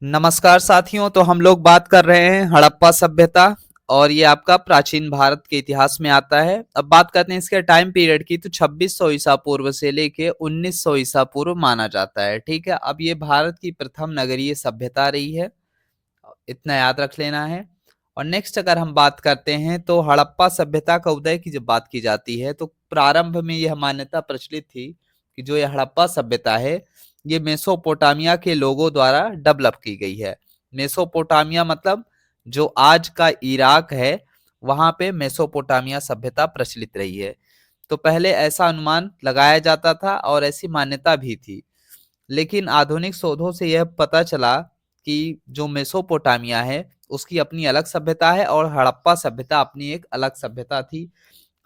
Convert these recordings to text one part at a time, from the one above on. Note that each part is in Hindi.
नमस्कार साथियों। तो हम लोग बात कर रहे हैं हड़प्पा सभ्यता और ये आपका प्राचीन भारत के इतिहास में आता है। अब बात करते हैं इसके टाइम पीरियड की। तो 2600 ईसा पूर्व से लेके 1900 ईसा पूर्व माना जाता है। ठीक है, अब ये भारत की प्रथम नगरीय सभ्यता रही है, इतना याद रख लेना है। और नेक्स्ट अगर हम बात करते हैं तो हड़प्पा सभ्यता का उदय की जब बात की जाती है तो प्रारंभ में यह मान्यता प्रचलित थी कि जो ये हड़प्पा सभ्यता है ये मेसोपोटामिया के लोगों द्वारा डेवलप की गई है। मेसोपोटामिया मतलब जो आज का इराक है, वहां पे मेसोपोटामिया सभ्यता प्रचलित रही है। तो पहले ऐसा अनुमान लगाया जाता था और ऐसी मान्यता भी थी, लेकिन आधुनिक शोधों से यह पता चला कि जो मेसोपोटामिया है उसकी अपनी अलग सभ्यता है और हड़प्पा सभ्यता अपनी एक अलग सभ्यता थी।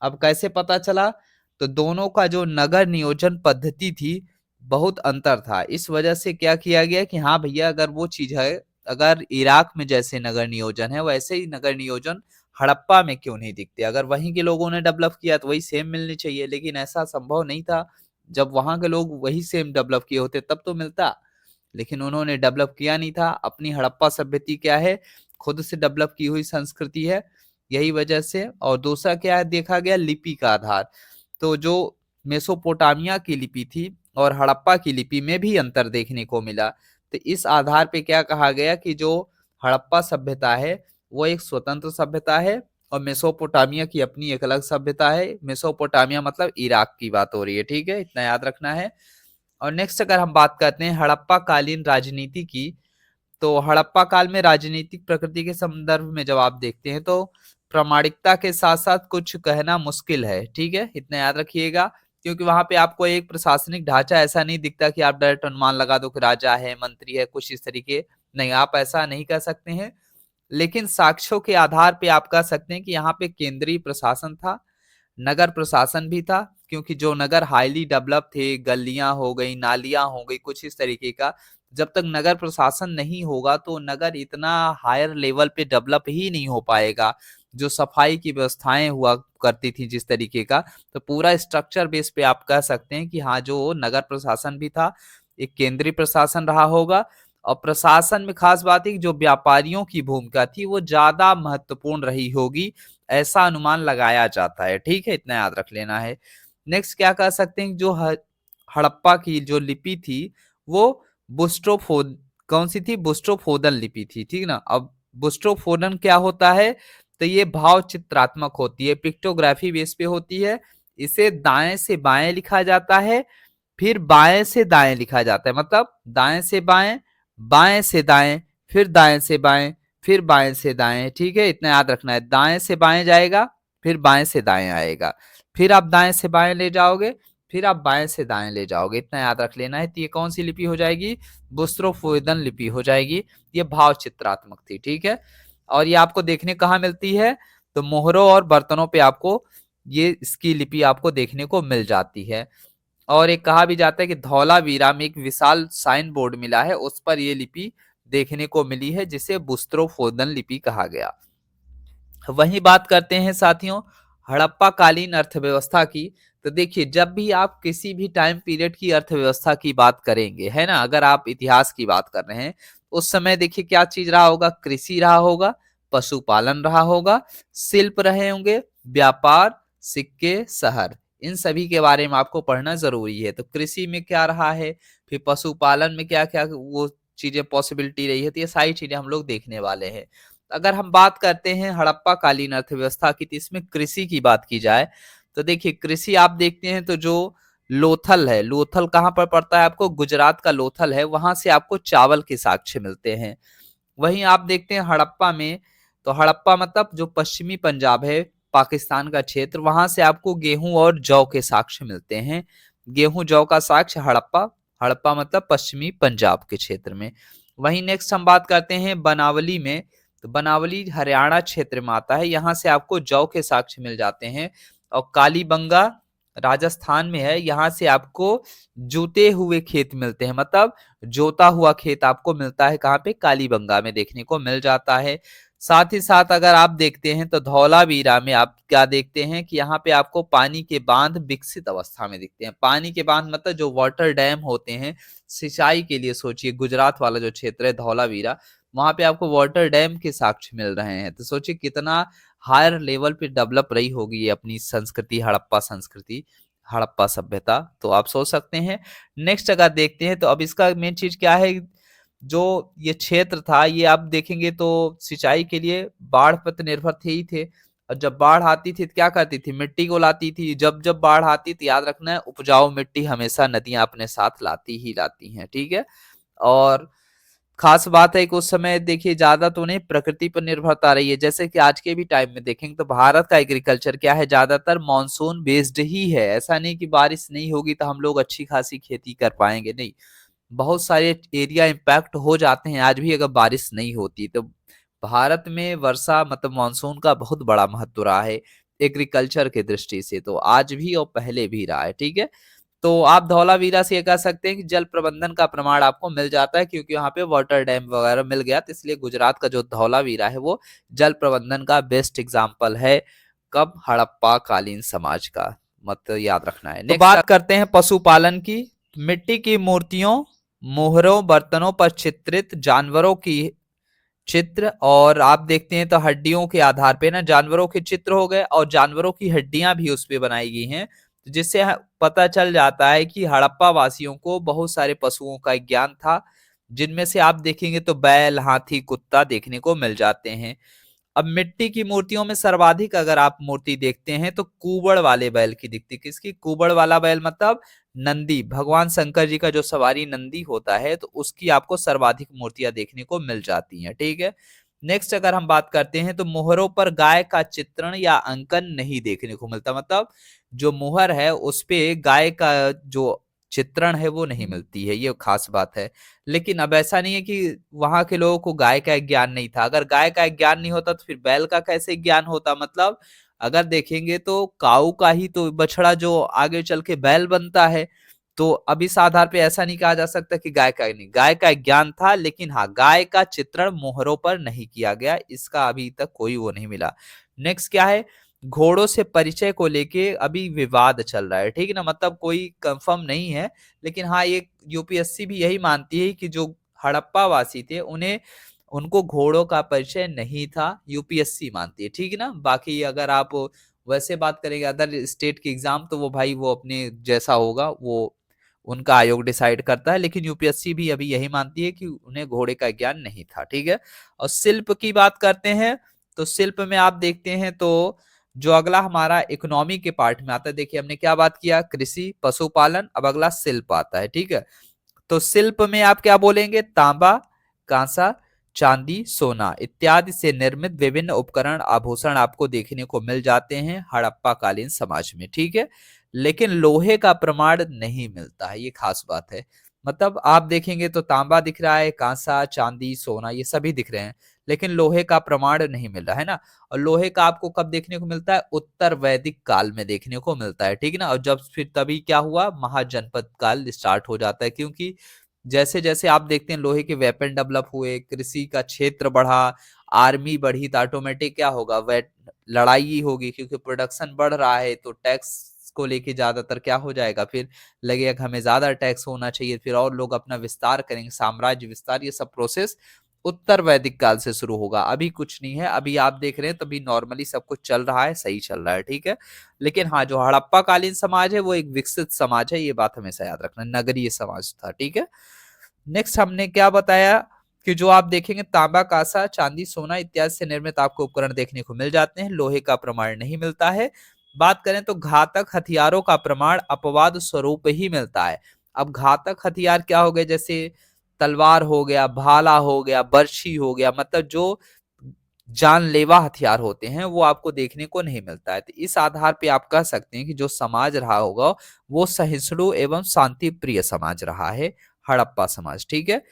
अब कैसे पता चला? तो दोनों का जो नगर नियोजन पद्धति थी बहुत अंतर था। इस वजह से क्या किया गया कि हाँ भैया, अगर वो चीज है, अगर इराक में जैसे नगर नियोजन है वैसे ही नगर नियोजन हड़प्पा में क्यों नहीं दिखते? अगर वहीं के लोगों ने डेवलप किया तो वही सेम मिलनी चाहिए, लेकिन ऐसा संभव नहीं था। जब वहां के लोग वही सेम डेवलप किए होते तब तो मिलता, लेकिन उन्होंने डेवलप किया नहीं था। अपनी हड़प्पा सभ्यता क्या है, खुद से डेवलप की हुई संस्कृति है, यही वजह से। और दूसरा क्या है, देखा गया लिपि का आधार। तो जो मेसोपोटामिया की लिपि थी और हड़प्पा की लिपि में भी अंतर देखने को मिला। तो इस आधार पे क्या कहा गया कि जो हड़प्पा सभ्यता है वो एक स्वतंत्र सभ्यता है और मेसोपोटामिया की अपनी एक अलग सभ्यता है। मेसोपोटामिया मतलब इराक की बात हो रही है, ठीक है, इतना याद रखना है। और नेक्स्ट अगर हम बात करते हैं हड़प्पा कालीन राजनीति की, तो हड़प्पा काल में राजनीतिक प्रकृति के संदर्भ में जब आप देखते हैं तो प्रामाणिकता के साथ साथ कुछ कहना मुश्किल है, ठीक है, इतना याद रखिएगा। क्योंकि वहां पे आपको एक प्रशासनिक ढांचा ऐसा नहीं दिखता कि आप डायरेक्ट अनुमान लगा दो कि राजा है, मंत्री है, कुछ इस तरीके। नहीं, आप ऐसा नहीं कह सकते हैं। लेकिन साक्ष्यों के आधार पे आप कह सकते हैं कि यहाँ पे केंद्रीय प्रशासन था, नगर प्रशासन भी था। क्योंकि जो नगर हाईली डेवलप थे, गलियां हो गई, नालियां हो गई, कुछ इस तरीके का, जब तक नगर प्रशासन नहीं होगा तो नगर इतना हायर लेवल पे डेवलप ही नहीं हो पाएगा। जो सफाई की व्यवस्थाएं हुआ करती थी जिस तरीके का, तो पूरा स्ट्रक्चर बेस पे आप कह सकते हैं कि हाँ, जो नगर प्रशासन भी था एक केंद्रीय प्रशासन रहा होगा। और प्रशासन में खास बात है कि जो व्यापारियों की भूमिका थी वो ज्यादा महत्वपूर्ण रही होगी, ऐसा अनुमान लगाया जाता है, ठीक है, इतना याद रख लेना है। नेक्स्ट क्या कह सकते हैं, जो हड़प्पा की जो लिपि थी वो बुस्ट्रोफोन कौन सी थी? बुस्ट्रोफोदन लिपि थी, ठीक ना। अब बुस्ट्रोफोदन क्या होता है? तो ये भाव चित्रात्मक होती है, पिक्टोग्राफी बेस पे होती है। इसे दाएं से बाएं लिखा जाता है, फिर बाएं से दाएं लिखा जाता है। मतलब दाएं से बाएं, बाएं से दाएं, फिर दाएं से बाएं, फिर बाएं से दाएं, ठीक है, इतना याद रखना है। दाएं से बाएं जाएगा, फिर बाएं से दाएं आएगा, फिर आप दाएं से बाएं ले जाओगे, फिर आप बाएं से दाएं ले जाओगे, इतना याद रख लेना है। तो ये कौन सी लिपि हो जाएगी? बुस्ट्रोफोइदन लिपि हो जाएगी। ये भाव चित्रात्मक थी, ठीक है। और ये आपको देखने कहाँ मिलती है? तो मोहरों और बर्तनों पे आपको ये इसकी लिपि आपको देखने को मिल जाती है। और एक कहा भी जाता है कि धौलावीरा में एक विशाल साइन बोर्ड मिला है, उस पर यह लिपि देखने को मिली है, जिसे बुस्त्रोफोदन लिपि कहा गया। वहीं बात करते हैं साथियों हड़प्पा कालीन अर्थव्यवस्था की। तो देखिए, जब भी आप किसी भी टाइम पीरियड की अर्थव्यवस्था की बात करेंगे, है ना, अगर आप इतिहास की बात कर रहे हैं, उस समय देखिए क्या चीज रहा होगा? कृषि रहा होगा, पशुपालन रहा होगा, शिल्प रहे होंगे, व्यापार, सिक्के, शहर, इन सभी के बारे में आपको पढ़ना जरूरी है। तो कृषि में क्या रहा है, फिर पशुपालन में क्या क्या वो चीजें पॉसिबिलिटी रही है, तो ये सारी चीजें हम लोग देखने वाले हैं। अगर हम बात करते हैं हड़प्पा कालीन अर्थव्यवस्था की, तो इसमें कृषि की बात की जाए तो देखिए, कृषि आप देखते हैं तो जो लोथल है, लोथल कहाँ पर पड़ता है? आपको गुजरात का लोथल है, वहां से आपको चावल के साक्ष्य मिलते हैं। वहीं आप देखते हैं हड़प्पा में, तो हड़प्पा मतलब जो पश्चिमी पंजाब है, पाकिस्तान का क्षेत्र, वहां से आपको गेहूं और जौ के साक्ष्य मिलते हैं। गेहूं जौ का साक्ष्य हड़प्पा, हड़प्पा मतलब पश्चिमी पंजाब के क्षेत्र में। वहीं नेक्स्ट हम बात करते हैं बनावली में, तो बनावली हरियाणा क्षेत्र में आता है, यहाँ से आपको जौ के साक्ष्य मिल जाते हैं। और कालीबंगा राजस्थान में है, यहाँ से आपको जूते हुए खेत मिलते हैं, मतलब जोता हुआ खेत आपको मिलता है कहाँ पे? कालीबंगा में देखने को मिल जाता है। साथ ही साथ अगर आप देखते हैं तो धौलावीरा में आप क्या देखते हैं कि यहाँ पे आपको पानी के बांध विकसित अवस्था में दिखते हैं। पानी के बांध मतलब जो वाटर डैम होते हैं सिंचाई के लिए, सोचिए गुजरात वाला जो क्षेत्र है धौलावीरा, वहां पे आपको वाटर डैम के साक्ष्य मिल रहे हैं। तो सोचिए कितना हायर लेवल पे डेवलप रही होगी ये अपनी संस्कृति, हड़प्पा सभ्यता। तो आप सोच सकते हैं। नेक्स्ट अगर देखते हैं तो अब इसका मेन चीज क्या है, जो ये क्षेत्र था ये आप देखेंगे तो सिंचाई के लिए बाढ़ पर निर्भर थे ही थे। और जब बाढ़ आती थी तो क्या करती थी, मिट्टी को लाती थी। जब जब बाढ़ आती थी, याद रखना है उपजाऊ मिट्टी हमेशा नदियां अपने साथ लाती ही लाती हैं, ठीक है। और खास बात है कि उस समय देखिए ज्यादा तो नहीं प्रकृति पर निर्भरता रही है। जैसे कि आज के भी टाइम में देखेंगे तो भारत का एग्रीकल्चर क्या है, ज्यादातर मानसून बेस्ड ही है। ऐसा नहीं कि बारिश नहीं होगी तो हम लोग अच्छी खासी खेती कर पाएंगे, नहीं। बहुत सारे एरिया इम्पैक्ट हो जाते हैं आज भी अगर बारिश नहीं होती तो। भारत में वर्षा मतलब मानसून का बहुत बड़ा महत्व रहा है एग्रीकल्चर के दृष्टि से, तो आज भी और पहले भी रहा है, ठीक है। तो आप धौलावीरा से ये कह सकते हैं कि जल प्रबंधन का प्रमाण आपको मिल जाता है, क्योंकि यहाँ पे वाटर डैम वगैरह मिल गया, तो इसलिए गुजरात का जो धौलावीरा है वो जल प्रबंधन का बेस्ट एग्जाम्पल है। कब, हड़प्पा कालीन समाज का, मत याद रखना है। तो बात करते हैं पशुपालन की। मिट्टी की मूर्तियों, मोहरों, बर्तनों पर चित्रित जानवरों की चित्र, और आप देखते हैं तो हड्डियों के आधार पे ना जानवरों के चित्र हो गए और जानवरों की हड्डियां भी उस पे बनाई गई हैं, जिससे पता चल जाता है कि हड़प्पा वासियों को बहुत सारे पशुओं का ज्ञान था, जिनमें से आप देखेंगे तो बैल, हाथी, कुत्ता देखने को मिल जाते हैं। अब मिट्टी की मूर्तियों में सर्वाधिक अगर आप मूर्ति देखते हैं तो कुबड़ वाले बैल की दिखती। किसकी? कुबड़ वाला बैल मतलब नंदी, भगवान शंकर जी का जो सवारी नंदी होता है, तो उसकी आपको सर्वाधिक मूर्तियां देखने को मिल जाती हैं, ठीक है। नेक्स्ट अगर हम बात करते हैं तो मोहरों पर गाय का चित्रण या अंकन नहीं देखने को मिलता, मतलब जो मोहर है उस पे गाय का जो चित्रण है वो नहीं मिलती है, ये खास बात है। लेकिन अब ऐसा नहीं है कि वहां के लोगों को गाय का ज्ञान नहीं था। अगर गाय का ज्ञान नहीं होता तो फिर बैल का कैसे ज्ञान होता, मतलब अगर देखेंगे तो काऊ का ही तो बछड़ा जो आगे चल के बैल बनता है। तो अब इस आधार पे ऐसा नहीं कहा जा सकता कि गाय का नहीं, गाय का ज्ञान था, लेकिन हाँ गाय का चित्रण मोहरों पर नहीं किया गया, इसका अभी तक कोई वो नहीं मिला। नेक्स्ट क्या है, घोड़ों से परिचय को लेके अभी विवाद चल रहा है, ठीक है ना, मतलब कोई कंफर्म नहीं है। लेकिन हाँ ये यूपीएससी भी यही मानती है कि जो हड़प्पा वासी थे उन्हें उनको घोड़ों का परिचय नहीं था, यूपीएससी मानती है, ठीक है ना। बाकी अगर आप वैसे बात करेंगे अदर स्टेट के एग्जाम तो वो भाई वो अपने जैसा होगा वो उनका आयोग डिसाइड करता है, लेकिन यूपीएससी भी अभी यही मानती है कि उन्हें घोड़े का ज्ञान नहीं था, ठीक है। और शिल्प की बात करते हैं तो शिल्प में आप देखते हैं तो जो अगला हमारा इकोनॉमी के पार्ट में आता है, देखिए हमने क्या बात किया, कृषि, पशुपालन, अब अगला शिल्प आता है, ठीक है। तो शिल्प में आप क्या बोलेंगे, तांबा, कांसा, चांदी, सोना इत्यादि से निर्मित विभिन्न उपकरण, आभूषण आपको देखने को मिल जाते हैं हड़प्पा कालीन समाज में, ठीक है। लेकिन लोहे का प्रमाण नहीं मिलता है, ये खास बात है। मतलब आप देखेंगे तो तांबा दिख रहा है, कांसा, चांदी, सोना ये सभी दिख रहे हैं, लेकिन लोहे का प्रमाण नहीं मिल रहा है ना। और लोहे का आपको कब देखने को मिलता है, उत्तर वैदिक काल में देखने को मिलता है, ठीक है ना। और जब फिर तभी क्या हुआ, महाजनपद काल स्टार्ट हो जाता है, क्योंकि जैसे जैसे आप देखते हैं लोहे के वेपन डेवलप हुए, कृषि का क्षेत्र बढ़ा, आर्मी बढ़ी, तो ऑटोमेटिक क्या होगा, वे लड़ाई ही होगी, क्योंकि प्रोडक्शन बढ़ रहा है तो टैक्स को लेके ज्यादातर क्या हो जाएगा, फिर लगेगा कि हमें ज्यादा टैक्स होना चाहिए, फिर और लोग अपना विस्तार करेंगे, साम्राज्य विस्तार, ये सब प्रोसेस उत्तर वैदिक काल से शुरू होगा। अभी कुछ नहीं है, अभी आप देख रहे हैं तभी नॉर्मली सब कुछ चल रहा है, सही चल रहा है, ठीक है। लेकिन हाँ जो हड़प्पा कालीन समाज है वो एक विकसित समाज है, ये बात हमेशा याद रखना, नगरीय समाज था, ठीक है। नेक्स्ट हमने क्या बताया कि जो आप देखेंगे तांबा, कांसा, चांदी, सोना इत्यादि से निर्मित आपको उपकरण देखने को मिल जाते हैं, लोहे का प्रमाण नहीं मिलता है। बात करें तो घातक हथियारों का प्रमाण अपवाद स्वरूप ही मिलता है। अब घातक हथियार क्या हो गए, जैसे तलवार हो गया, भाला हो गया, बर्छी हो गया, मतलब जो जानलेवा हथियार होते हैं वो आपको देखने को नहीं मिलता है। तो इस आधार पे आप कह सकते हैं कि जो समाज रहा होगा वो सहिष्णु एवं शांति प्रिय समाज रहा है, हड़प्पा समाज, ठीक है।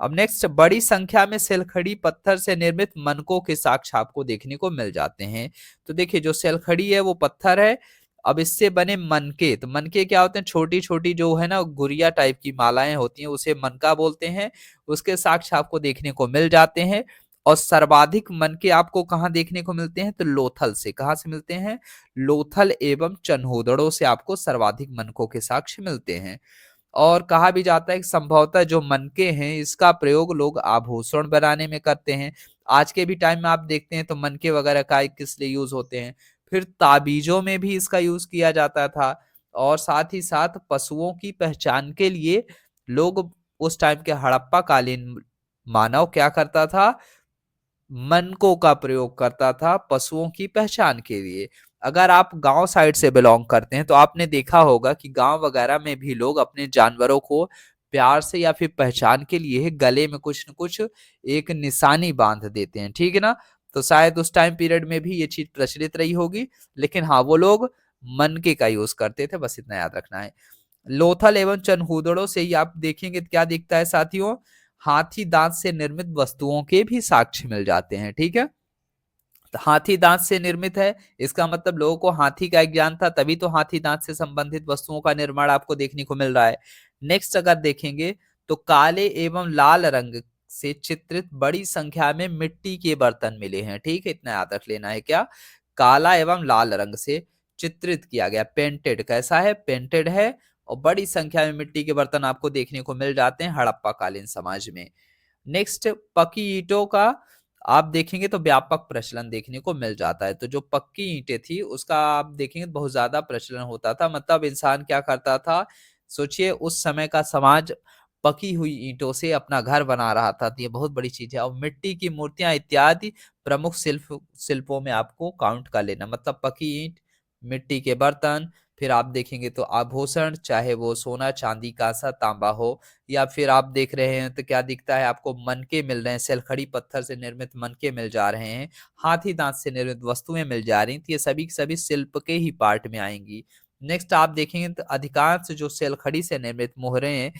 अब नेक्स्ट, बड़ी संख्या में सेलखड़ी पत्थर से निर्मित मनकों के साक्ष्य आपको देखने को मिल जाते हैं। तो देखिए जो सेलखड़ी है वो पत्थर है, अब इससे बने मनके, तो मनके क्या होते हैं, छोटी छोटी जो है ना गुड़िया टाइप की मालाएं होती हैं, उसे मनका बोलते हैं, उसके साक्ष्य आपको देखने को मिल जाते हैं। और सर्वाधिक मनके आपको कहाँ देखने को मिलते हैं? तो लोथल से। कहाँ से मिलते हैं? लोथल एवं चन्होदड़ों से आपको सर्वाधिक मनकों के साक्ष्य मिलते हैं। और कहा भी जाता है कि संभवतः जो मनके हैं इसका प्रयोग लोग आभूषण बनाने में करते हैं। आज के भी टाइम में आप देखते हैं तो मनके वगैरह का किस लिए यूज होते हैं। फिर ताबीजों में भी इसका यूज किया जाता था। और साथ ही साथ पशुओं की पहचान के लिए लोग उस टाइम के हड़प्पा कालीन मानव क्या करता था? मनकों का प्रयोग करता था पशुओं की पहचान के लिए। अगर आप गांव साइड से बिलोंग करते हैं तो आपने देखा होगा कि गांव वगैरह में भी लोग अपने जानवरों को प्यार से या फिर पहचान के लिए गले में कुछ न कुछ एक निशानी बांध देते हैं, ठीक है ना। तो शायद उस टाइम पीरियड में भी ये चीज प्रचलित रही होगी, लेकिन हाँ वो लोग मनके का यूज करते थे, बस इतना याद रखना है। लोथल एवं चनहूदड़ों से ही आप देखेंगे तो क्या दिखता है साथियों? हाथी दांत से निर्मित वस्तुओं के भी साक्ष्य मिल जाते हैं, ठीक है। तो हाथी दांत से निर्मित है, इसका मतलब लोगों को हाथी का एक ज्ञान था, तभी तो हाथी दांत से संबंधित वस्तुओं का निर्माण आपको देखने को मिल रहा है। नेक्स्ट अगर देखेंगे तो काले एवं लाल रंग से चित्रित बड़ी संख्या में मिट्टी के बर्तन मिले हैं, ठीक है, इतना याद रख लेना है। क्या? काला एवं लाल रंग से चित्रित किया गया, पेंटेड, कैसा है? पेंटेड है। और बड़ी संख्या में मिट्टी के बर्तन आपको देखने को मिल जाते हैं हड़प्पा कालीन समाज में। नेक्स्ट, पकी ईंटों का आप देखेंगे तो व्यापक प्रचलन देखने को मिल जाता है। तो जो पक्की ईंटें थी उसका आप देखेंगे तो बहुत ज्यादा प्रचलन होता था। मतलब इंसान क्या करता था, सोचिए उस समय का समाज पकी हुई ईंटों से अपना घर बना रहा था, तो ये बहुत बड़ी चीज है। और मिट्टी की मूर्तियां इत्यादि प्रमुख शिल्पों में आपको काउंट कर लेना। मतलब पकी ईंट, मिट्टी के बर्तन, फिर आप देखेंगे तो आभूषण, चाहे वो सोना चांदी कांसा तांबा हो, या फिर आप देख रहे हैं तो क्या दिखता है आपको? मनके मिल रहे हैं, सेलखड़ी पत्थर से निर्मित मनके मिल जा रहे हैं, हाथी दांत से निर्मित वस्तुएं मिल जा रही हैं, तो ये सभी के सभी शिल्प के ही पार्ट में आएंगी। नेक्स्ट आप देखेंगे तो अधिकांश जो सेलखड़ी से निर्मित मोहरे हैं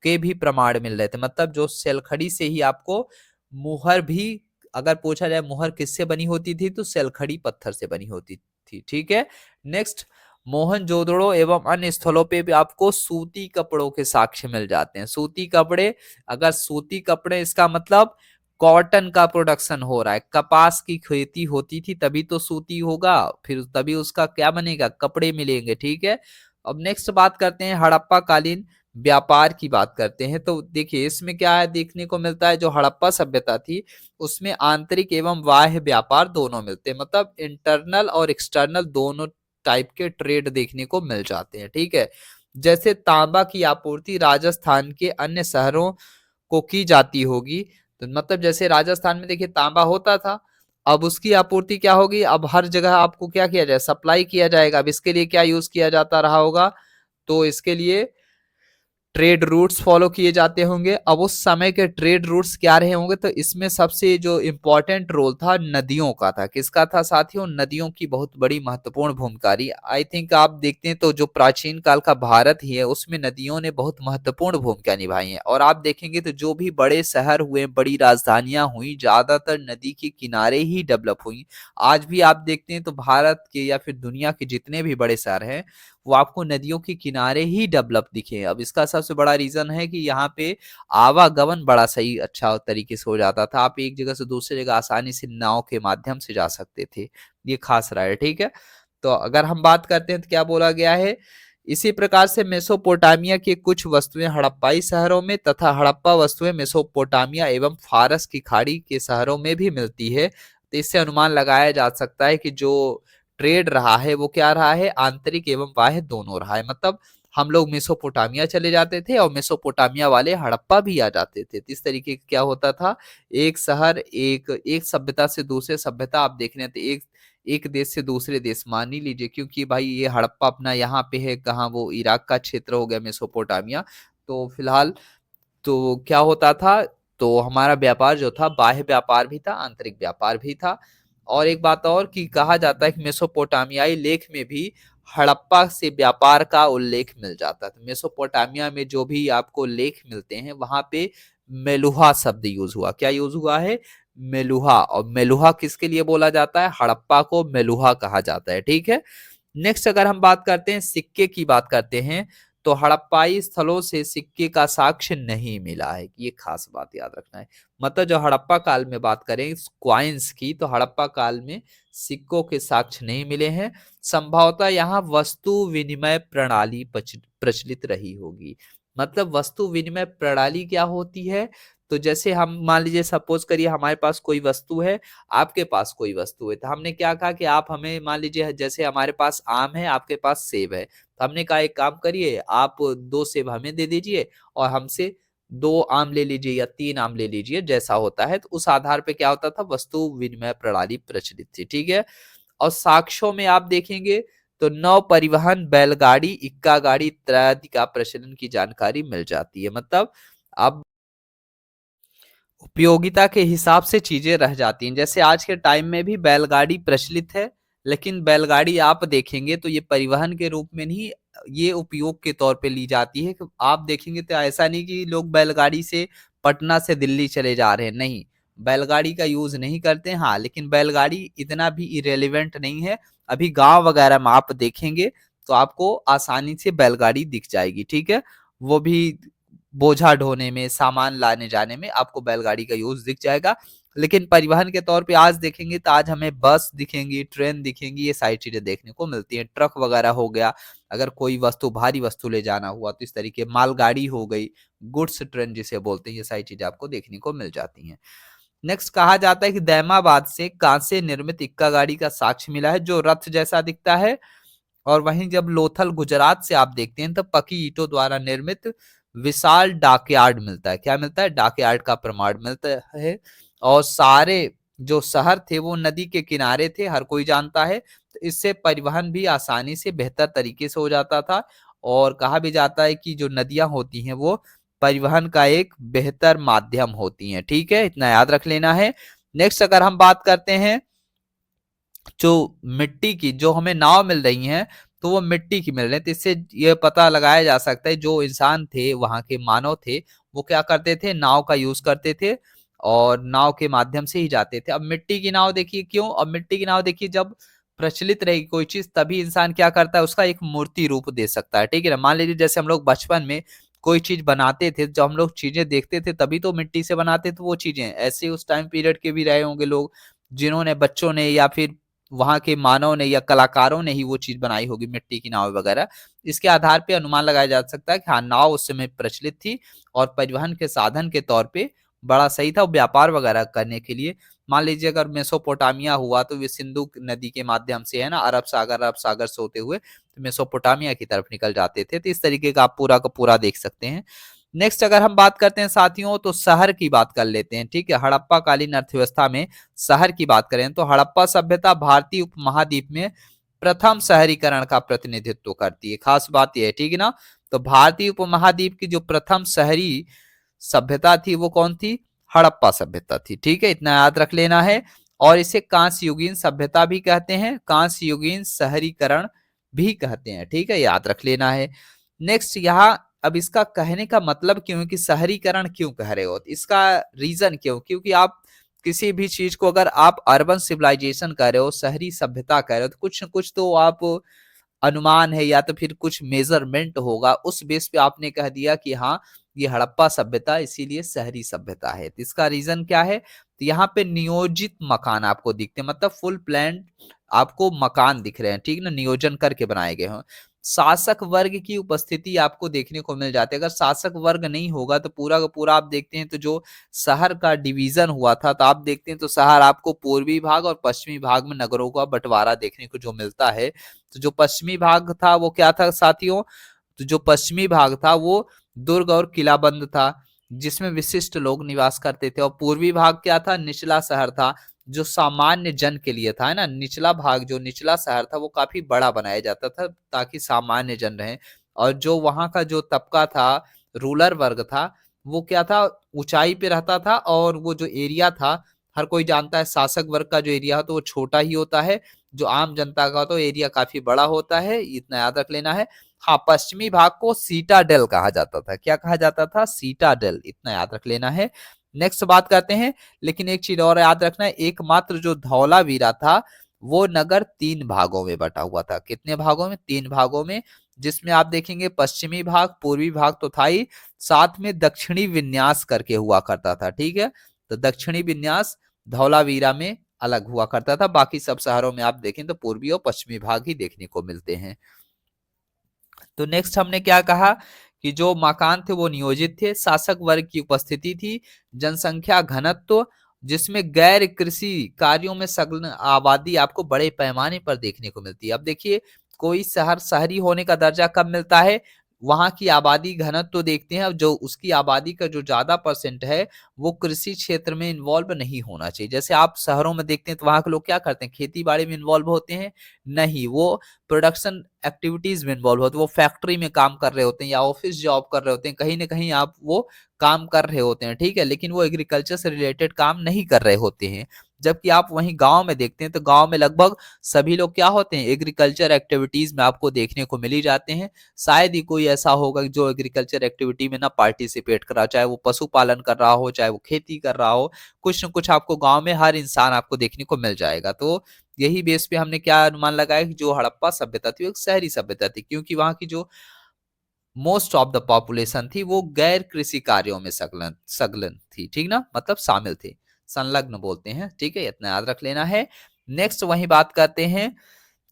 के भी प्रमाण मिल रहे थे। मतलब जो सेलखड़ी से ही आपको मुहर भी, अगर पूछा जाए मुहर किससे बनी होती थी, तो सेलखड़ी पत्थर से बनी होती थी, ठीक है। नेक्स्ट, मोहनजोदड़ो एवं अन्य स्थलों पे भी आपको सूती कपड़ों के साक्ष्य मिल जाते हैं। सूती कपड़े, अगर सूती कपड़े इसका मतलब कॉटन का प्रोडक्शन हो रहा है, कपास की खेती होती थी तभी तो सूती होगा, फिर तभी उसका क्या बनेगा? कपड़े मिलेंगे, ठीक है। अब नेक्स्ट बात करते हैं हड़प्पा कालीन व्यापार की बात करते हैं। तो देखिए इसमें क्या है देखने को मिलता है, जो हड़प्पा सभ्यता थी उसमें आंतरिक एवं बाह्य व्यापार दोनों मिलते हैं। मतलब इंटरनल और एक्सटर्नल दोनों टाइप के ट्रेड देखने को मिल जाते हैं, ठीक है। जैसे तांबा की आपूर्ति राजस्थान के अन्य शहरों को की जाती होगी, तो मतलब जैसे राजस्थान में देखिए तांबा होता था, अब उसकी आपूर्ति क्या होगी? अब हर जगह आपको क्या किया जाए? सप्लाई किया जाएगा। अब इसके लिए क्या यूज किया जाता रहा होगा? तो इसके लिए ट्रेड रूट्स फॉलो किए जाते होंगे। अब उस समय के ट्रेड रूट्स क्या रहे होंगे? तो इसमें सबसे जो इंपॉर्टेंट रोल था नदियों का था। किसका था साथियों? नदियों की बहुत बड़ी महत्वपूर्ण भूमिका रही। आई थिंक आप देखते हैं तो जो प्राचीन काल का भारत ही है उसमें नदियों ने बहुत महत्वपूर्ण भूमिका निभाई है। और आप देखेंगे तो जो भी बड़े शहर हुए, बड़ी राजधानियां हुई, ज्यादातर नदी के किनारे ही डेवलप हुई। आज भी आप देखते हैं तो भारत के या फिर दुनिया के जितने भी बड़े शहर हैं वो आपको नदियों के किनारे ही डेवलप दिखे। अब इसका सबसे बड़ा रीजन है कि यहाँ पे आवागमन बड़ा सही अच्छा तरीके से हो जाता था। आप एक जगह से दूसरी जगह आसानी से नाव के माध्यम से जा सकते थे। ये खास रहा है, ठीक है। तो अगर हम बात करते हैं तो क्या बोला गया है? इसी प्रकार से मेसोपोटामिया की कुछ वस्तुएं हड़प्पाई शहरों में तथा हड़प्पा वस्तुएं मेसोपोटामिया एवं फारस की खाड़ी के शहरों में भी मिलती है। तो इससे अनुमान लगाया जा सकता है कि जो ट्रेड रहा है वो क्या रहा है? आंतरिक एवं बाह्य दोनों रहा है। मतलब हम लोग मेसोपोटामिया चले जाते थे और मेसोपोटामिया वाले हड़प्पा भी आ जाते थे। इस तरीके क्या होता था, एक शहर एक एक सभ्यता से दूसरे सभ्यता आप देख रहे थे, एक एक देश से दूसरे देश, मान ही लीजिए क्योंकि भाई ये हड़प्पा अपना यहाँ पे है, कहाँ वो इराक का क्षेत्र हो गया मेसोपोटामिया। तो फिलहाल तो क्या होता था, तो हमारा व्यापार जो था बाह्य व्यापार भी था, आंतरिक व्यापार भी था। और एक बात और कि कहा जाता है कि मेसोपोटामियाई लेख में भी हड़प्पा से व्यापार का उल्लेख मिल जाता था। मेसोपोटामिया में जो भी आपको लेख मिलते हैं वहां पे मेलुहा शब्द यूज हुआ। क्या यूज हुआ है? मेलुहा। और मेलुहा किसके लिए बोला जाता है? हड़प्पा को मेलुहा कहा जाता है, ठीक है। नेक्स्ट अगर हम बात करते हैं सिक्के की बात करते हैं, तो हड़प्पाई स्थलों से सिक्के का साक्ष्य नहीं मिला है। ये खास बात याद रखना है। मतलब जो हड़प्पा काल में बात करें क्वाइंस की, तो हड़प्पा काल में सिक्कों के साक्ष्य नहीं मिले हैं। संभवतः यहाँ वस्तु विनिमय प्रणाली प्रचलित रही होगी। मतलब वस्तु विनिमय प्रणाली क्या होती है? तो जैसे हम मान लीजिए सपोज करिए हमारे पास कोई वस्तु है, आपके पास कोई वस्तु है, तो हमने क्या कहा कि आप हमें मान लीजिए जैसे हमारे पास आम है, आपके पास सेब है, तो हमने कहा एक काम करिए आप 2 सेब हमें दे दीजिए और हमसे 2 आम ले लीजिए या 3 आम ले लीजिए, जैसा होता है। तो उस आधार पे क्या होता था, वस्तु विनिमय प्रणाली प्रचलित थी, ठीक है। और साक्ष्यों में आप देखेंगे तो नौ परिवहन, बैलगाड़ी, इक्का गाड़ी इत्यादि का प्रचलन की जानकारी मिल जाती है। मतलब अब उपयोगिता के हिसाब से चीजें रह जाती हैं। जैसे आज के टाइम में भी बैलगाड़ी प्रचलित है, लेकिन बैलगाड़ी आप देखेंगे तो ये परिवहन के रूप में नहीं, ये उपयोग के तौर पे ली जाती है। कि आप देखेंगे तो ऐसा नहीं कि लोग बैलगाड़ी से पटना से दिल्ली चले जा रहे हैं, नहीं, बैलगाड़ी का यूज नहीं करते हैं। हाँ, लेकिन बैलगाड़ी इतना भी इरेलीवेंट नहीं है। अभी गांव वगैरह में आप देखेंगे तो आपको आसानी से बैलगाड़ी दिख जाएगी, ठीक है। वो भी बोझा ढोने में, सामान लाने जाने में आपको बैलगाड़ी का यूज दिख जाएगा। लेकिन परिवहन के तौर पे आज देखेंगे तो आज हमें बस दिखेंगी, ट्रेन दिखेंगी, ये सारी चीजें देखने को मिलती हैं। ट्रक वगैरह हो गया, अगर कोई वस्तु भारी वस्तु ले जाना हुआ तो इस तरीके मालगाड़ी हो गई, गुड्स ट्रेन जिसे बोलते हैं, ये सारी चीजें आपको देखने को मिल जाती हैं। नेक्स्ट कहा जाता है कि दैमाबाद से कांसे निर्मित इक्का गाड़ी का साक्ष्य मिला है जो रथ जैसा दिखता है। और वहीं जब लोथल गुजरात से आप देखते हैं तो पकी ईंटों द्वारा निर्मित विशाल डाकयार्ड मिलता है। क्या मिलता है? डाकयार्ड का प्रमाण मिलता है। और सारे जो शहर थे वो नदी के किनारे थे, हर कोई जानता है, तो इससे परिवहन भी आसानी से बेहतर तरीके से हो जाता था। और कहा भी जाता है कि जो नदियां होती हैं वो परिवहन का एक बेहतर माध्यम होती हैं, ठीक है, इतना याद रख लेना है। नेक्स्ट अगर हम बात करते हैं जो मिट्टी की जो हमें नाव मिल रही हैं, तो वो मिट्टी की मिल रही है, तो इससे ये पता लगाया जा सकता है जो इंसान थे, वहां के मानव थे, वो क्या करते थे, नाव का यूज करते थे और नाव के माध्यम से ही जाते थे। अब मिट्टी की नाव देखिए क्यों, अब मिट्टी की नाव देखिए जब प्रचलित रहेगी कोई चीज तभी इंसान क्या करता है, उसका एक मूर्ति रूप दे सकता है, ठीक है ना। मान लीजिए जैसे हम लोग बचपन में कोई चीज बनाते थे, जब हम लोग चीजें देखते थे तभी तो मिट्टी से बनाते थे वो चीजें। ऐसे उस टाइम पीरियड के भी रहे होंगे लोग जिन्होंने, बच्चों ने या फिर वहां के मानव ने या कलाकारों ने ही वो चीज बनाई होगी, मिट्टी की नाव वगैरह। इसके आधार पे अनुमान लगाया जा सकता है कि हाँ, नाव उस समय प्रचलित थी और परिवहन के साधन के तौर पे बड़ा सही था व्यापार वगैरह करने के लिए। मान लीजिए अगर मेसोपोटामिया हुआ तो ये सिंधु नदी के माध्यम से, है ना, अरब सागर से होते हुए तो मेसोपोटामिया की तरफ निकल जाते थे। तो इस तरीके का आप पूरा का पूरा देख सकते हैं। नेक्स्ट अगर हम बात करते हैं साथियों तो शहर की बात कर लेते हैं, ठीक है। हड़प्पा कालीन अर्थव्यवस्था में शहर की बात करें तो हड़प्पा सभ्यता भारतीय उपमहाद्वीप में प्रथम शहरीकरण का प्रतिनिधित्व करती है। खास बात यह है, ठीक है ना। तो भारतीय उपमहाद्वीप की जो प्रथम शहरी सभ्यता थी वो कौन थी? हड़प्पा सभ्यता थी, ठीक है, इतना याद रख लेना है। और इसे कांस्य युगीन सभ्यता भी कहते हैं, कांस्य युगीन शहरीकरण भी कहते हैं, ठीक है, याद रख लेना है। नेक्स्ट यहाँ अब इसका कहने का मतलब क्यों है कि शहरीकरण क्यों कह रहे हो, इसका रीजन क्यों, क्योंकि आप किसी भी चीज को अगर आप अर्बन सिविलाइजेशन कह रहे हो, शहरी सभ्यता कह रहे हो, तो कुछ न कुछ तो आप अनुमान है या तो फिर कुछ मेजरमेंट होगा, उस बेस पे आपने कह दिया कि हाँ ये हड़प्पा सभ्यता इसीलिए शहरी सभ्यता है। तो इसका रीजन क्या है? तो यहाँ पे नियोजित मकान आपको दिखते हैं, मतलब फुल प्लान आपको मकान दिख रहे हैं, ठीक ना, नियोजन करके बनाए गए हैं। शासक वर्ग की उपस्थिति आपको देखने को मिल जाती है। अगर शासक वर्ग नहीं होगा तो पूरा का पूरा आप देखते हैं तो जो शहर का डिवीजन हुआ था, तो आप देखते हैं तो शहर आपको पूर्वी भाग और पश्चिमी भाग में नगरों का बंटवारा देखने को जो मिलता है। तो जो पश्चिमी भाग था वो क्या था साथियों? तो जो पश्चिमी भाग था वो दुर्ग और किलाबंद था जिसमें विशिष्ट लोग निवास करते थे। और पूर्वी भाग क्या था? निचला शहर था जो सामान्य जन के लिए था, है ना। निचला भाग जो निचला शहर था वो काफी बड़ा बनाया जाता था ताकि सामान्य जन रहे। और जो वहां का जो तबका था, रूलर वर्ग था, वो क्या था? ऊंचाई पे रहता था। और वो जो एरिया था, हर कोई जानता है शासक वर्ग का जो एरिया है तो वो छोटा ही होता है, जो आम जनता का तो एरिया काफी बड़ा होता है, इतना याद रख लेना है। हाँ, पश्चिमी भाग को सीटाडेल कहा जाता था। क्या कहा जाता था? सीटाडेल, इतना याद रख लेना है। नेक्स्ट बात करते हैं, लेकिन एक चीज और याद रखना है, एकमात्र जो धौलावीरा था वो नगर 3 भागों में बटा हुआ था। कितने भागों में? 3 भागों में। जिसमें आप देखेंगे पश्चिमी भाग, पूर्वी भाग तो था ही, साथ में दक्षिणी विन्यास करके हुआ करता था। ठीक है, तो दक्षिणी विन्यास धौलावीरा में अलग हुआ करता था, बाकी सब शहरों में आप देखें तो पूर्वी और पश्चिमी भाग ही देखने को मिलते हैं। तो नेक्स्ट हमने क्या कहा कि जो मकान थे वो नियोजित थे, शासक वर्ग की उपस्थिति थी, जनसंख्या घनत्व, जिसमें गैर कृषि कार्यों में संलग्न आबादी आपको बड़े पैमाने पर देखने को मिलती है। अब देखिए, कोई शहर शहरी होने का दर्जा कब मिलता है, वहां की आबादी घनत्व तो देखते हैं, अब जो उसकी आबादी का जो ज्यादा परसेंट है वो कृषि क्षेत्र में इन्वॉल्व नहीं होना चाहिए। जैसे आप शहरों में देखते हैं तो वहां के लोग क्या करते हैं, खेती बाड़ी में इन्वॉल्व होते हैं, नहीं, वो प्रोडक्शन एक्टिविटीज में इन्वॉल्व होते हैं, वो फैक्ट्री में काम कर रहे होते हैं या ऑफिस जॉब कर रहे होते हैं, कहीं ना कहीं आप वो काम कर रहे होते हैं। ठीक है, लेकिन वो एग्रीकल्चर से रिलेटेड काम नहीं कर रहे होते हैं। जबकि आप वहीं गांव में देखते हैं तो गांव में लगभग सभी लोग क्या होते हैं, एग्रीकल्चर एक्टिविटीज में आपको देखने को मिल ही जाते हैं। शायद ही कोई ऐसा होगा जो एग्रीकल्चर एक्टिविटी में ना पार्टिसिपेट कर रहा हो, चाहे वो पशुपालन कर रहा हो, चाहे वो खेती कर रहा हो, कुछ न कुछ आपको गांव में हर इंसान आपको देखने को मिल जाएगा। तो यही बेस पे हमने क्या अनुमान लगाया कि जो हड़प्पा सभ्यता थी वो एक शहरी सभ्यता थी, क्योंकि वहां की जो मोस्ट ऑफ द पॉपुलेशन थी वो गैर कृषि कार्यों में संलग्न संलग्न थी। ठीक ना, मतलब शामिल थे, संलग्न बोलते हैं। ठीक है, इतना याद रख लेना है। नेक्स्ट वही बात करते हैं,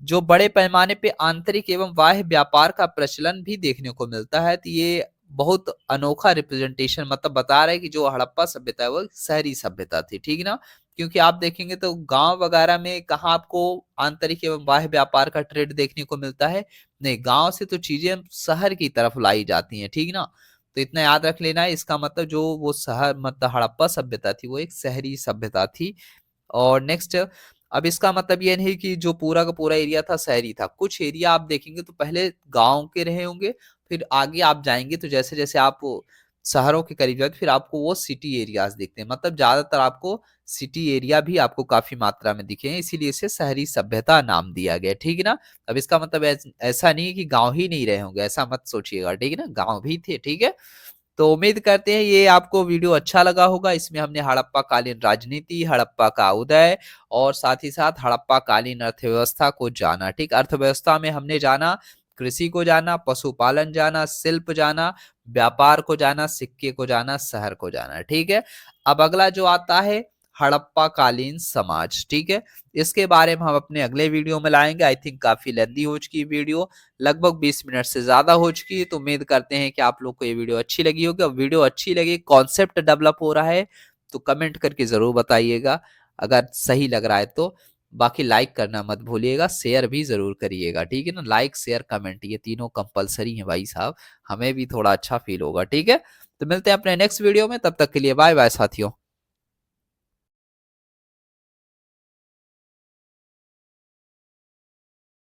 जो बड़े पैमाने पे आंतरिक एवं बाह्य व्यापार का प्रचलन भी देखने को मिलता है। तो ये बहुत अनोखा रिप्रेजेंटेशन मतलब बता रहा है कि जो हड़प्पा सभ्यता है वो शहरी सभ्यता थी। ठीक ना, क्योंकि आप देखेंगे तो गांव वगैरह में कहाँ आपको आंतरिक एवं बाह्य व्यापार का ट्रेड देखने को मिलता है, नहीं, गांव से तो चीजें शहर की तरफ लाई जाती हैं। ठीक ना, तो इतना याद रख लेना है। इसका मतलब जो वो शहर मतलब हड़प्पा सभ्यता थी वो एक शहरी सभ्यता थी। और नेक्स्ट, अब इसका मतलब ये नहीं कि जो पूरा का पूरा एरिया था शहरी था, कुछ एरिया आप देखेंगे तो पहले गांव के रहे होंगे, फिर आगे आप जाएंगे तो जैसे जैसे आप शहरों के करीब जाते फिर आपको वो सिटी एरियाज दिखते हैं, मतलब ज्यादातर आपको सिटी एरिया भी आपको काफी मात्रा में दिखे हैं, इसीलिए इसे शहरी सभ्यता नाम दिया गया। ठीक है ना, अब इसका मतलब ऐसा नहीं है कि गांव ही नहीं रहे होंगे, ऐसा मत सोचिएगा। ठीक है ना, गांव भी थे। ठीक है, तो उम्मीद करते हैं ये आपको वीडियो अच्छा लगा होगा। इसमें हमने हड़प्पा कालीन राजनीति, हड़प्पा का उदय और साथ ही साथ हड़प्पा कालीन अर्थव्यवस्था को जाना। ठीक, अर्थव्यवस्था में हमने जाना, कृषि को जाना, पशुपालन जाना, शिल्प जाना, व्यापार को जाना, सिक्के को जाना, शहर को जाना। ठीक है, अब अगला जो आता है हड़प्पा कालीन समाज। ठीक है, इसके बारे में हम अपने अगले वीडियो में लाएंगे। आई थिंक काफी लेंदी हो चुकी वीडियो, लगभग 20 मिनट से ज्यादा हो चुकी है, तो उम्मीद करते हैं कि आप लोग को ये वीडियो अच्छी लगी होगी। और वीडियो अच्छी लगी, कॉन्सेप्ट डेवलप हो रहा है तो कमेंट करके जरूर बताइएगा अगर सही लग रहा है तो। बाकी लाइक करना मत भूलिएगा, शेयर भी जरूर करिएगा। ठीक है ना, लाइक शेयर कमेंट ये तीनों कंपलसरी है भाई साहब, हमें भी थोड़ा अच्छा फील होगा। ठीक है, तो मिलते हैं अपने नेक्स्ट वीडियो में, तब तक के लिए बाय बाय साथियों।